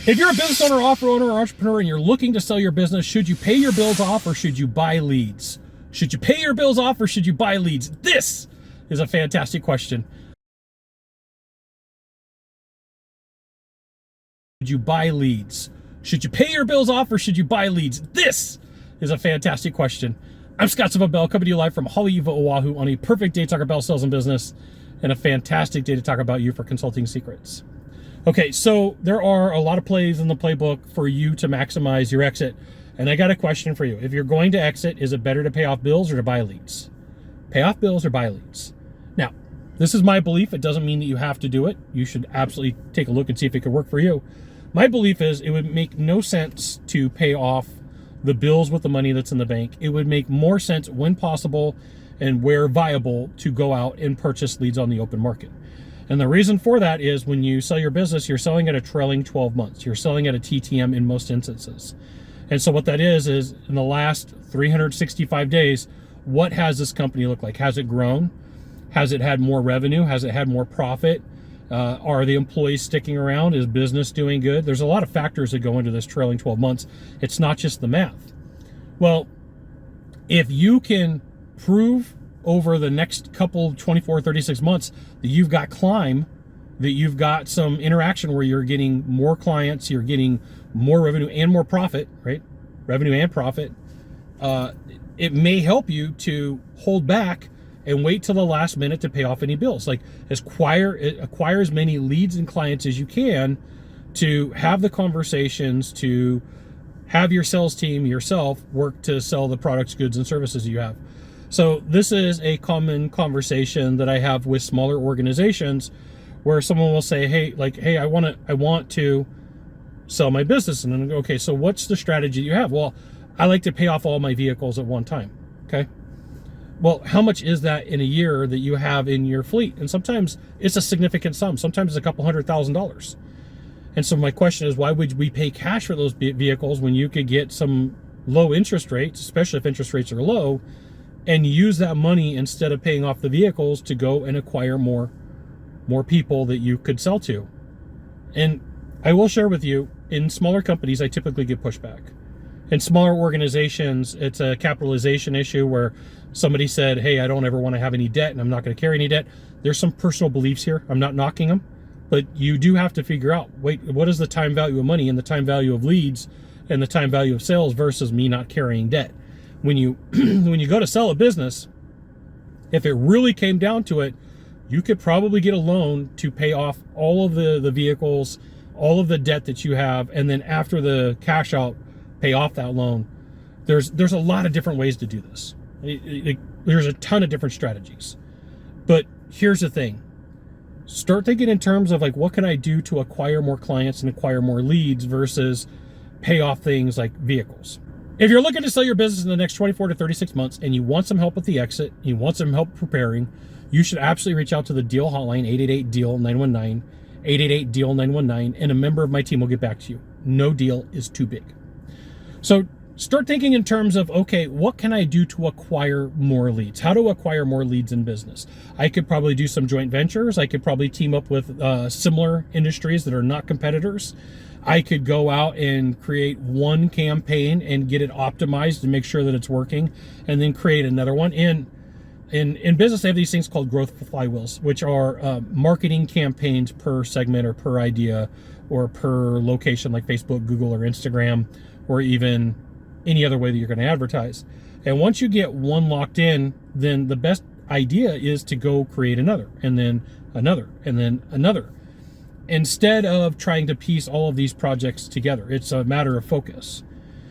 If you're a business owner, offer owner, or entrepreneur, and you're looking to sell your business, should you pay your bills off or should you buy leads? Should you pay your bills off or should you buy leads? This is a fantastic question. Should you buy leads? Should you pay your bills off or should you buy leads? This is a fantastic question. I'm Scott Sylvan, coming to you live from Hawaii, Oahu, on a perfect day to talk about sales and business and a fantastic day to talk about you for consulting secrets. Okay, so there are a lot of plays in the playbook for you to maximize your exit. And I got a question for you. If you're going to exit, is it better to pay off bills or to buy leads? Pay off bills or buy leads? Now, this is my belief. It doesn't mean that you have to do it. You should absolutely take a look and see if it could work for you. My belief is it would make no sense to pay off the bills with the money that's in the bank. It would make more sense when possible and where viable to go out and purchase leads on the open market. And the reason for that is when you sell your business, you're selling at a trailing 12 months. You're selling at a TTM in most instances. And so what that is in the last 365 days, what has this company look like? Has it grown? Has it had more revenue? Has it had more profit? Are the employees sticking around? Is business doing good? There's a lot of factors that go into this trailing 12 months. It's not just the math. Well, if you can prove over the next couple 24, 36 months that you've got climb, that you've got some interaction where you're getting more clients, you're getting more revenue and more profit, right? Revenue and profit. It may help you to hold back and wait till the last minute to pay off any bills. Like acquire as many leads and clients as you can to have the conversations, to have your sales team, yourself, work to sell the products, goods, and services you have. So this is a common conversation that I have with smaller organizations where someone will say, hey, I want to sell my business. And then I go, okay, so what's the strategy you have? Well, I like to pay off all my vehicles at one time. Okay. Well, how much is that in a year that you have in your fleet? And sometimes it's a significant sum. Sometimes it's a couple $100,000. And so my question is, why would we pay cash for those vehicles when you could get some low interest rates, especially if interest rates are low, and use that money instead of paying off the vehicles to go and acquire more people that you could sell to? And I will share with you, in smaller companies, I typically get pushback. In smaller organizations, it's a capitalization issue where somebody said, hey, I don't ever want to have any debt and I'm not going to carry any debt. There's some personal beliefs here. I'm not knocking them, but you do have to figure out, wait, what is the time value of money and the time value of leads and the time value of sales versus me not carrying debt? When you go to sell a business, if it really came down to it, you could probably get a loan to pay off all of the vehicles, all of the debt that you have, and then after the cash out, pay off that loan. There's a lot of different ways to do this. There's a ton of different strategies. But here's the thing. Start thinking in terms of like, what can I do to acquire more clients and acquire more leads versus pay off things like vehicles. If you're looking to sell your business in the next 24 to 36 months and you want some help with the exit, you want some help preparing, you should absolutely reach out to the Deal Hotline, 888-DEAL-919, 888-DEAL-919, and a member of my team will get back to you. No deal is too big. So start thinking in terms of, okay, what can I do to acquire more leads? How to acquire more leads in business? I could probably do some joint ventures. I could probably team up with similar industries that are not competitors. I could go out and create one campaign and get it optimized to make sure that it's working, and then create another one. In business, they have these things called growth flywheels, which are marketing campaigns per segment or per idea or per location, like Facebook, Google, or Instagram, or even any other way that you're going to advertise. And once you get one locked in, then the best idea is to go create another, and then another, and then another. Instead of trying to piece all of these projects together, it's a matter of focus.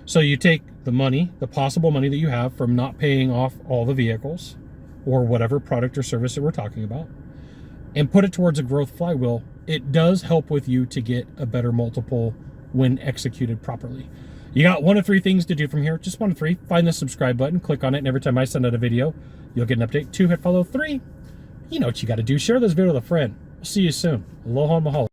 So you take the money, the possible money that you have from not paying off all the vehicles or whatever product or service that we're talking about, and put it towards a growth flywheel. It does help with you to get a better multiple when executed properly. You got one of three things to do from here. Just one of three. Find the subscribe button, click on it, and every time I send out a video, you'll get an update. 2, hit follow. 3, you know what you got to do. Share this video with a friend. I'll see you soon. Aloha mahalo.